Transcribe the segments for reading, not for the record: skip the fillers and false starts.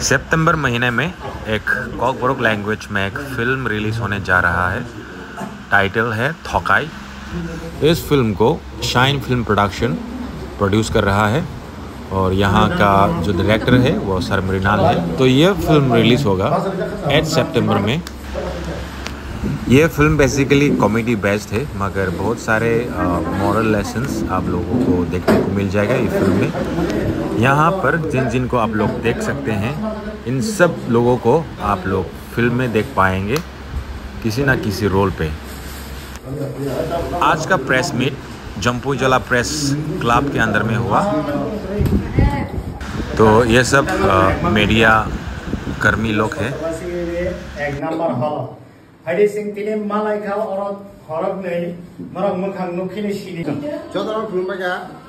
सितंबर महीने में एक कॉकबोरोक लैंग्वेज में एक फिल्म रिलीज होने जा रहा है। टाइटल है थकाई। इस फिल्म को शाइन फिल्म प्रोडक्शन प्रोड्यूस कर रहा है और यहाँ का जो डायरेक्टर है वो सर मृणाल है। तो ये फिल्म रिलीज होगा 8 सितंबर में। ये फिल्म बेसिकली कॉमेडी बेस्ड है, मगर बहुत सारे मॉरल लेसन्स आप लोगों को देखने को मिल जाएगा ये फिल्म में। यहाँ पर जिन को आप लोग देख सकते हैं, इन सब लोगों को आप लोग फिल्म में देख पाएंगे किसी ना किसी रोल पे। आज का प्रेस मीट जम्पूजला प्रेस क्लब के अंदर में हुआ। तो ये सब मीडिया कर्मी लोग हैं।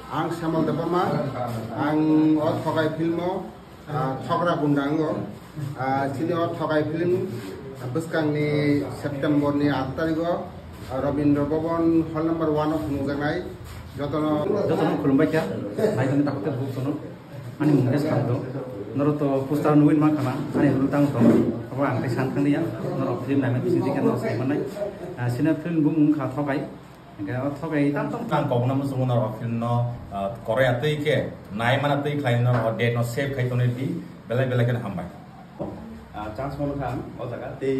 आं सामल दपमा आं थकाई फिल्म थकरा गुंडांगो चिनि थकाई फिल्म बसकांनि सेप्टेम्बरनि 8 तारिख रवीन्द्र भवन हल नम्बर 1 of नुजानाय जतन खुलुमबाय क्या नायजों ताकते बुकसनो आनि मुंगे सानदो नरतो पोस्टार नुइन मा खाना आनि लुतां दं अब आं ते सानखांनिया नर फिल्म नायमे बिसिदि केन सायमानाय सिना फिल्म बुं मुं खा थकाई थकाई तां कौन मुसुमन फिल्म करे आते के नाय माना तै खाइन डेट न सेव खाइतने दी बेले बेले के हमबाय चान्स मोन खान ओ जगा तै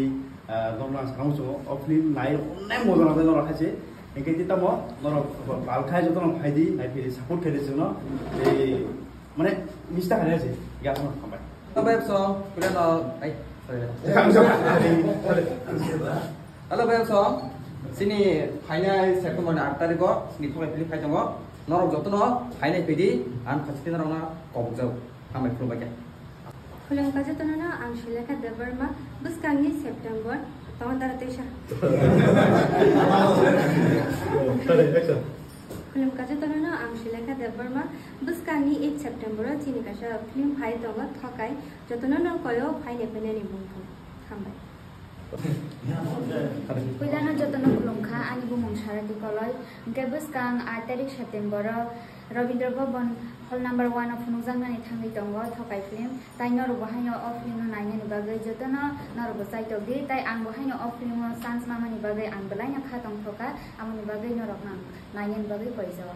नरना साउसो अ फिल्म नाय नै मजा लाबे नर खासे एकेति तम नर बालखाय जतन फाइदि नाय फेरि सपोर्ट फेरि जनो ए माने मिस्टा खाने छै यासन हमबाय अबे सो कुला न आई हेलो बेल सो सिनी फाइनाल सेप्टेम्बर 8 तारिख सिनी थकाई फिल्म फाइ दङ नरक जतन फाइनाल फेदि आन फासिति नरना कबजौ हामै खुलबाय खुलुमका जतन आं शिलेखा देबरमा बुसकांनि सेप्टेम्बर तमदार तेसा खुलुमका जतन आं शिलेखा देबरमा बुसकांनि 8 सेप्टेम्बर चिनि कासा फिल्म फाइ दङ थकाई जतन न कयो फाइने फेनेनि बुंखौ हामबाय Kuilana jotona kulungkha ani bumung sarati koloi ke buskang 8 tarik September Rabindra Bhavan hall number 1 of Nuzangani thangi tongo thokai film tai nor bahaino of film naine ni bagai jotona nor bosai togi tai ang bahaino of film sans mama ni bagai ang belai na khatong thoka amani bagai norok nang naine ni bagai koi jawa